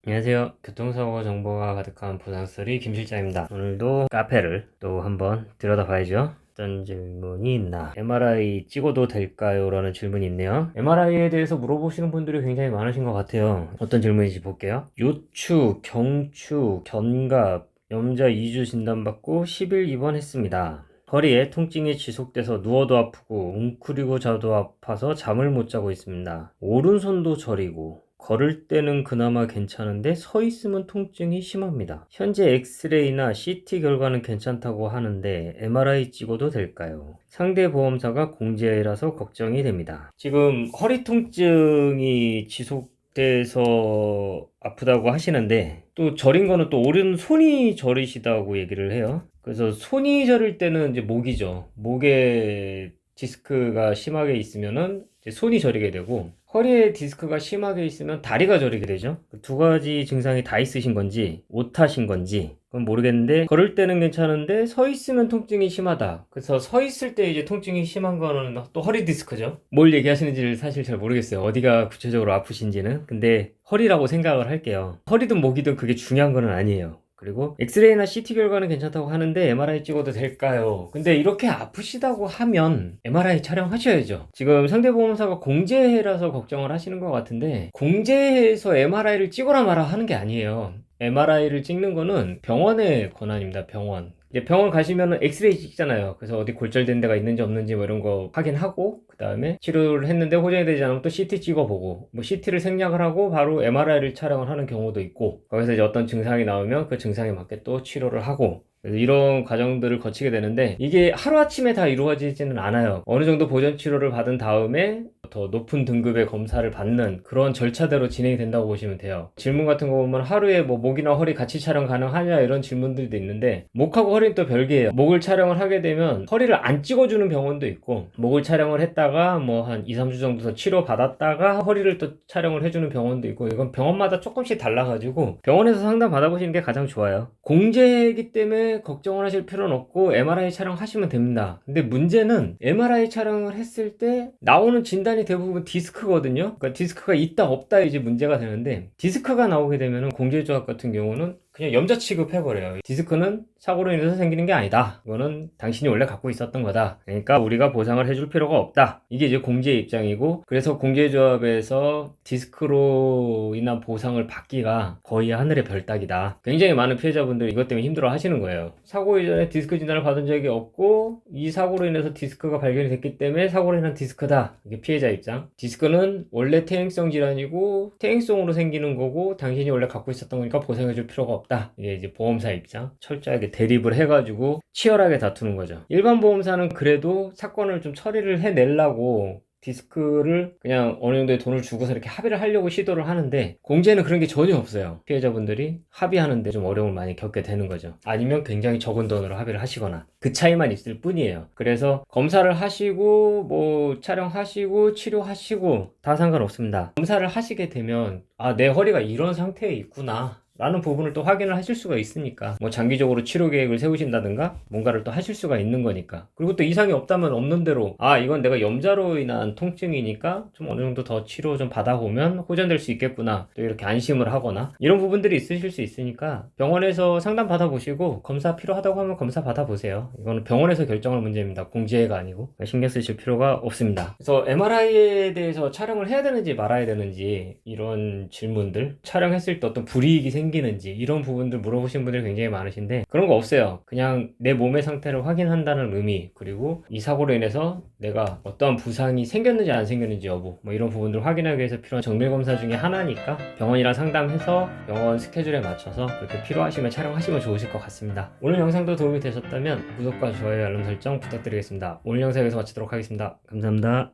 안녕하세요. 교통사고 정보가 가득한 보상스토리 김실장입니다. 오늘도 카페를 또 한번 들여다봐야죠. 어떤 질문이 있나? MRI 찍어도 될까요? 라는 질문이 있네요. MRI에 대해서 물어보시는 분들이 굉장히 많으신 것 같아요. 어떤 질문인지 볼게요. 요추, 경추, 견갑, 염좌 2주 진단받고 10일 입원했습니다. 허리에 통증이 지속돼서 누워도 아프고 웅크리고 자도 아파서 잠을 못 자고 있습니다. 오른손도 저리고 걸을 때는 그나마 괜찮은데 서 있으면 통증이 심합니다. 현재 엑스레이나 CT 결과는 괜찮다고 하는데 MRI 찍어도 될까요? 상대 보험사가 공제라서 걱정이 됩니다. 지금 허리 통증이 지속돼서 아프다고 하시는데 또 저린 거는 또 오른손이 저리시다고 얘기를 해요. 그래서 손이 저릴 때는 이제 목이죠. 목에 디스크가 심하게 있으면은 이제 손이 저리게 되고 허리에 디스크가 심하게 있으면 다리가 저리게 되죠. 두 가지 증상이 다 있으신 건지 오타신 건지 그건 모르겠는데 걸을 때는 괜찮은데 서 있으면 통증이 심하다. 그래서 서 있을 때 이제 통증이 심한 거는 또 허리 디스크죠. 뭘 얘기하시는지를 사실 잘 모르겠어요. 어디가 구체적으로 아프신지는. 근데 허리라고 생각을 할게요. 허리든 목이든 그게 중요한 거는 아니에요. 그리고 엑스레이나 CT 결과는 괜찮다고 하는데 MRI 찍어도 될까요? 근데 이렇게 아프시다고 하면 MRI 촬영하셔야죠. 지금 상대보험사가 공제라서 걱정을 하시는 것 같은데 공제해서 MRI를 찍어라 마라 하는 게 아니에요. MRI를 찍는 거는 병원의 권한입니다. 병원. 이제 병원 가시면은 엑스레이 찍잖아요. 그래서 어디 골절된 데가 있는지 없는지 뭐 이런 거 확인하고 그 다음에 치료를 했는데 호전이 되지 않으면 또 CT 찍어보고 뭐 CT를 생략을 하고 바로 MRI를 촬영을 하는 경우도 있고 거기서 이제 어떤 증상이 나오면 그 증상에 맞게 또 치료를 하고 이런 과정들을 거치게 되는데 이게 하루아침에 다 이루어지지는 않아요. 어느 정도 보전 치료를 받은 다음에 더 높은 등급의 검사를 받는 그런 절차대로 진행이 된다고 보시면 돼요. 질문 같은 거 보면 하루에 뭐 목이나 허리 같이 촬영 가능하냐 이런 질문들도 있는데 목하고 허리는 또 별개예요. 목을 촬영을 하게 되면 허리를 안 찍어주는 병원도 있고 목을 촬영을 했다가 뭐 한 2, 3주 정도 더 치료 받았다가 허리를 또 촬영을 해주는 병원도 있고 이건 병원마다 조금씩 달라가지고 병원에서 상담 받아보시는 게 가장 좋아요. 공제이기 때문에 걱정을 하실 필요는 없고 MRI 촬영하시면 됩니다. 근데 문제는 MRI 촬영을 했을 때 나오는 진단이 대부분 디스크거든요. 그러니까 디스크가 있다 없다 이제 문제가 되는데 디스크가 나오게 되면은 공제조합 같은 경우는 그냥 염좌 취급해버려요. 디스크는 사고로 인해서 생기는 게 아니다. 이거는 당신이 원래 갖고 있었던 거다. 그러니까 우리가 보상을 해줄 필요가 없다. 이게 이제 공제의 입장이고 그래서 공제조합에서 디스크로 인한 보상을 받기가 거의 하늘의 별 따기다. 굉장히 많은 피해자분들이 이것 때문에 힘들어 하시는 거예요. 사고 이전에 디스크 진단을 받은 적이 없고 이 사고로 인해서 디스크가 발견이 됐기 때문에 사고로 인한 디스크다. 이게 피해자 입장. 디스크는 원래 퇴행성 질환이고 퇴행성으로 생기는 거고 당신이 원래 갖고 있었던 거니까 보상해줄 필요가 없다. 이게 이제 보험사 입장. 철저하게 대립을 해가지고 치열하게 다투는 거죠. 일반 보험사는 그래도 사건을 좀 처리를 해내려고 디스크를 그냥 어느 정도의 돈을 주고서 이렇게 합의를 하려고 시도를 하는데 공제는 그런 게 전혀 없어요. 피해자분들이 합의하는데 좀 어려움을 많이 겪게 되는 거죠. 아니면 굉장히 적은 돈으로 합의를 하시거나 그 차이만 있을 뿐이에요. 그래서 검사를 하시고 뭐 촬영하시고 치료하시고 다 상관없습니다. 검사를 하시게 되면 아, 내 허리가 이런 상태에 있구나 라는 부분을 또 확인을 하실 수가 있으니까 뭐 장기적으로 치료 계획을 세우신다든가 뭔가를 또 하실 수가 있는 거니까 그리고 또 이상이 없다면 없는 대로 아 이건 내가 염좌로 인한 통증이니까 좀 어느 정도 더 치료 좀 받아보면 호전될 수 있겠구나 또 이렇게 안심을 하거나 이런 부분들이 있으실 수 있으니까 병원에서 상담 받아보시고 검사 필요하다고 하면 검사 받아보세요. 이거는 병원에서 결정할 문제입니다. 공제가 아니고 신경 쓰실 필요가 없습니다. 그래서 MRI에 대해서 촬영을 해야 되는지 말아야 되는지 이런 질문들 촬영했을 때 어떤 불이익이 생기는지 이런 부분들 물어보신 분들이 굉장히 많으신데 그런 거 없어요. 그냥 내 몸의 상태를 확인한다는 의미 그리고 이 사고로 인해서 내가 어떠한 부상이 생겼는지 안 생겼는지 여부 뭐 이런 부분들을 확인하기 위해서 필요한 정밀검사 중에 하나니까 병원이랑 상담해서 병원 스케줄에 맞춰서 그렇게 필요하시면 촬영하시면 좋으실 것 같습니다. 오늘 영상도 도움이 되셨다면 구독과 좋아요 알람 설정 부탁드리겠습니다. 오늘 영상 여기서 마치도록 하겠습니다. 감사합니다.